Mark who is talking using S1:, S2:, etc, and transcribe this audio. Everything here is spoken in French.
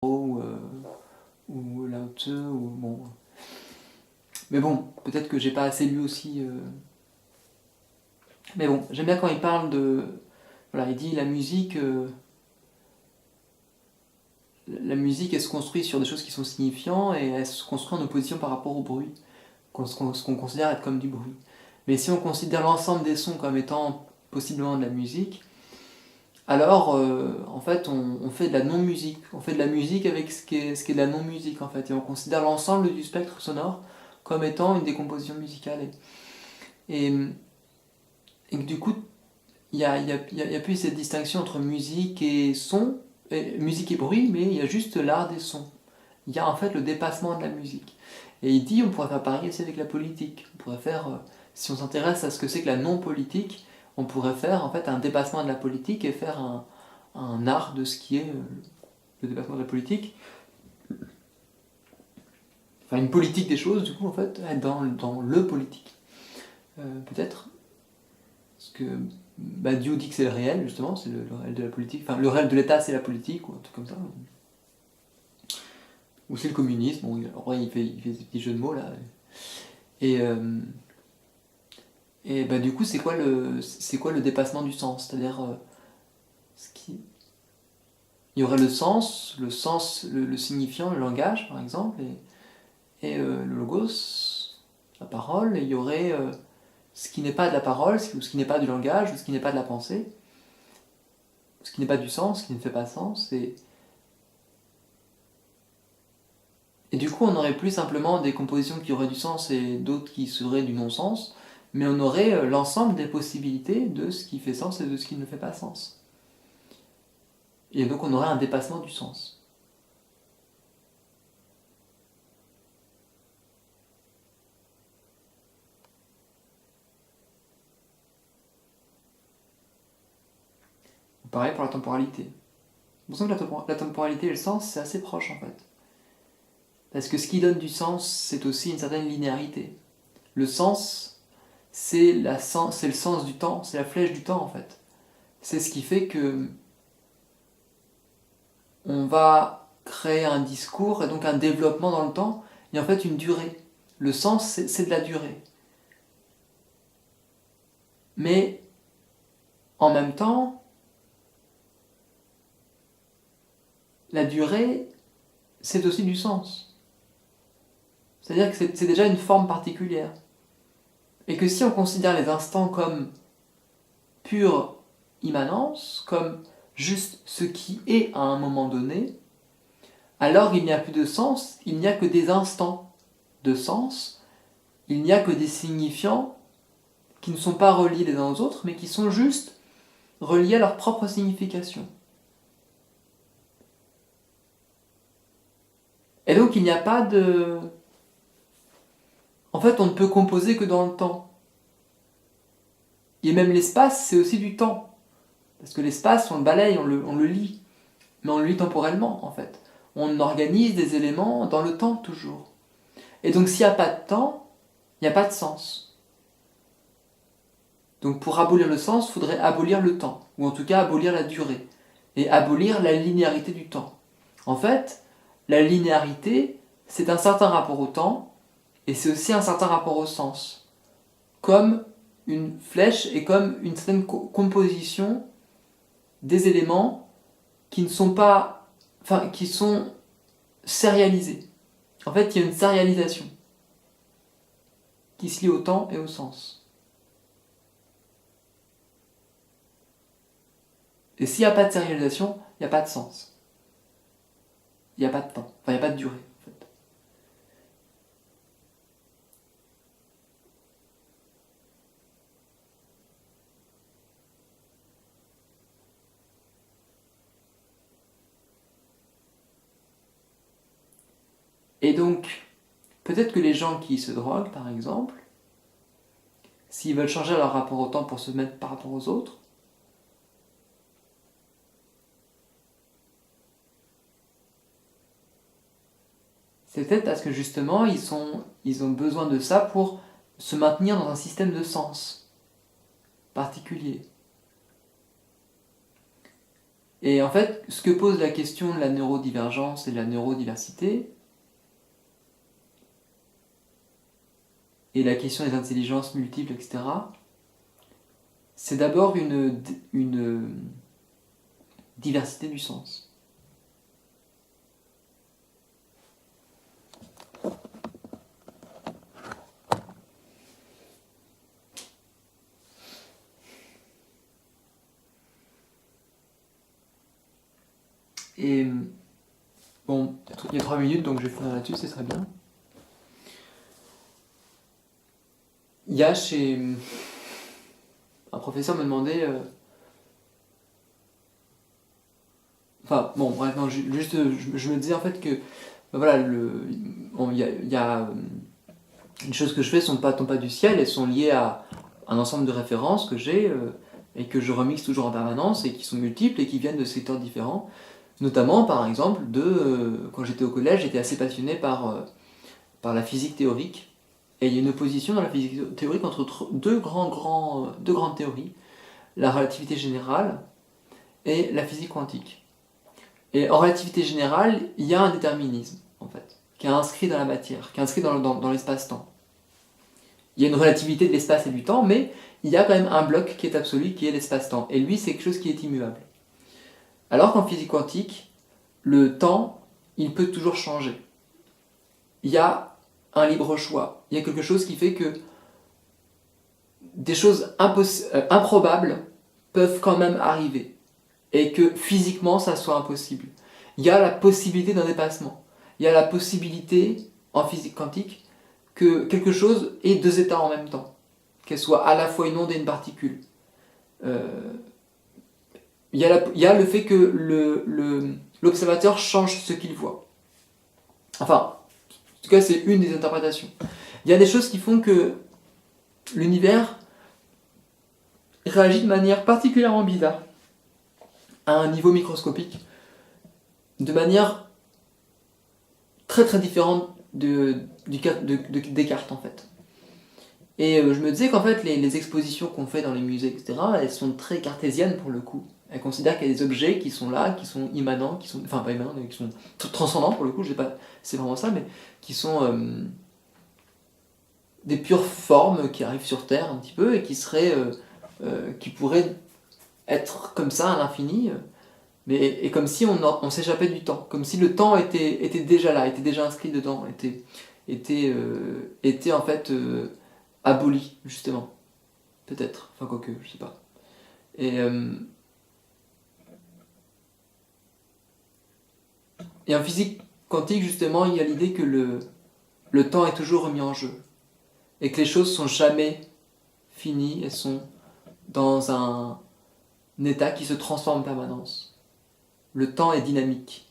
S1: ou, ou Lao Tzu, ou bon. Mais bon, peut-être que j'ai pas assez lu aussi. Mais bon, j'aime bien quand il parle de. Voilà, il dit la musique, elle se construit sur des choses qui sont signifiantes et elle se construit en opposition par rapport au bruit, ce qu'on considère être comme du bruit. Mais si on considère l'ensemble des sons comme étant possiblement de la musique, alors en fait on fait de la non-musique. On fait de la musique avec ce qui est de la non-musique en fait. Et on considère l'ensemble du spectre sonore comme étant une décomposition musicale. Et, et du coup, il y a plus cette distinction entre musique et son, musique et bruit, mais il y a juste l'art des sons. Il y a en fait le dépassement de la musique. Et il dit on pourrait faire pareil aussi avec la politique. On pourrait faire, si on s'intéresse à ce que c'est que la non-politique, on pourrait faire en fait un dépassement de la politique et faire un art de ce qui est le dépassement de la politique. Enfin une politique des choses du coup en fait, dans le politique. Peut-être. Parce que Dieu dit que c'est le réel, justement, c'est le réel de la politique. Enfin, le réel de l'État, c'est la politique, ou un truc comme ça. Ou c'est le communisme. Bon, il fait des petits jeux de mots, là. Et, du coup, c'est quoi le dépassement du sens? C'est-à-dire, il y aurait le sens, le signifiant, le langage, par exemple, et le logos, la parole, et il y aurait ce qui n'est pas de la parole, ou ce qui n'est pas du langage, ou ce qui n'est pas de la pensée, ce qui n'est pas du sens, ce qui ne fait pas sens, et du coup, on n'aurait plus simplement des compositions qui auraient du sens et d'autres qui seraient du non-sens, mais on aurait l'ensemble des possibilités de ce qui fait sens et de ce qui ne fait pas sens. Et donc on aurait un dépassement du sens. Pareil pour la temporalité. C'est pour ça que la temporalité et le sens, c'est assez proche en fait. Parce que ce qui donne du sens, c'est aussi une certaine linéarité. Le sens, c'est le sens du temps, c'est la flèche du temps en fait. C'est ce qui fait que on va créer un discours et donc un développement dans le temps et en fait une durée. Le sens, c'est de la durée. Mais en même temps, la durée, c'est aussi du sens. C'est-à-dire que c'est déjà une forme particulière. Et que si on considère les instants comme pure immanence, comme juste ce qui est à un moment donné, alors il n'y a plus de sens, il n'y a que des instants de sens, il n'y a que des signifiants qui ne sont pas reliés les uns aux autres, mais qui sont juste reliés à leur propre signification. Et donc il n'y a pas de... En fait, on ne peut composer que dans le temps. Et même l'espace, c'est aussi du temps. Parce que l'espace, on le balaye, on le lit. Mais on le lit temporellement, en fait. On organise des éléments dans le temps, toujours. Et donc s'il n'y a pas de temps, il n'y a pas de sens. Donc pour abolir le sens, il faudrait abolir le temps. Ou en tout cas abolir la durée. Et abolir la linéarité du temps. En fait, la linéarité, c'est un certain rapport au temps, et c'est aussi un certain rapport au sens. Comme une flèche et comme une certaine composition des éléments qui ne sont pas... Enfin, qui sont sérialisés. En fait, il y a une sérialisation qui se lie au temps et au sens. Et s'il n'y a pas de sérialisation, il n'y a pas de sens. Il n'y a pas de temps. Enfin, il n'y a pas de durée, en fait. Et donc, peut-être que les gens qui se droguent, par exemple, s'ils veulent changer leur rapport au temps pour se mettre par rapport aux autres, c'est peut-être parce que justement, ils ont besoin de ça pour se maintenir dans un système de sens particulier. Et en fait, ce que pose la question de la neurodivergence et de la neurodiversité, et la question des intelligences multiples, etc., c'est d'abord une diversité du sens. Et bon, il y a 3 minutes, donc je vais finir là-dessus, c'est très bien. Il y a chez... Un professeur me demandait... Enfin, bon, bref, non, juste, je me disais en fait que... Ben voilà, il y a les choses que je fais tombent pas du ciel, elles sont liées à un ensemble de références que j'ai et que je remixe toujours en permanence et qui sont multiples et qui viennent de secteurs différents. Notamment, par exemple, quand j'étais au collège, j'étais assez passionné par la physique théorique. Et il y a une opposition dans la physique théorique entre deux grandes théories, la relativité générale et la physique quantique. Et en relativité générale, il y a un déterminisme, en fait, qui est inscrit dans la matière, qui est inscrit dans l'espace-temps. Il y a une relativité de l'espace et du temps, mais il y a quand même un bloc qui est absolu, qui est l'espace-temps. Et lui, c'est quelque chose qui est immuable. Alors qu'en physique quantique, le temps, il peut toujours changer. Il y a un libre choix. Il y a quelque chose qui fait que des choses improbables peuvent quand même arriver. Et que physiquement, ça soit impossible. Il y a la possibilité d'un dépassement. Il y a la possibilité, en physique quantique, que quelque chose ait deux états en même temps. Qu'elle soit à la fois une onde et une particule. Il y a le fait que l'observateur change ce qu'il voit. Enfin, en tout cas, c'est une des interprétations. Il y a des choses qui font que l'univers réagit de manière particulièrement bizarre à un niveau microscopique, de manière très très différente de Descartes en fait. Et je me disais qu'en fait les expositions qu'on fait dans les musées, etc., elles sont très cartésiennes pour le coup. Elles considèrent qu'il y a des objets qui sont là, qui sont immanents, enfin pas immanents, mais qui sont transcendants pour le coup, je sais pas, c'est vraiment ça, mais qui sont des pures formes qui arrivent sur Terre un petit peu et qui pourraient être comme ça à l'infini, et comme si on s'échappait du temps, comme si le temps était déjà là, était déjà inscrit dedans, était en fait aboli, justement. Peut-être, enfin quoique, je sais pas. Et en physique quantique, justement, il y a l'idée que le temps est toujours remis en jeu, et que les choses sont jamais finies, elles sont dans un état qui se transforme en permanence. Le temps est dynamique.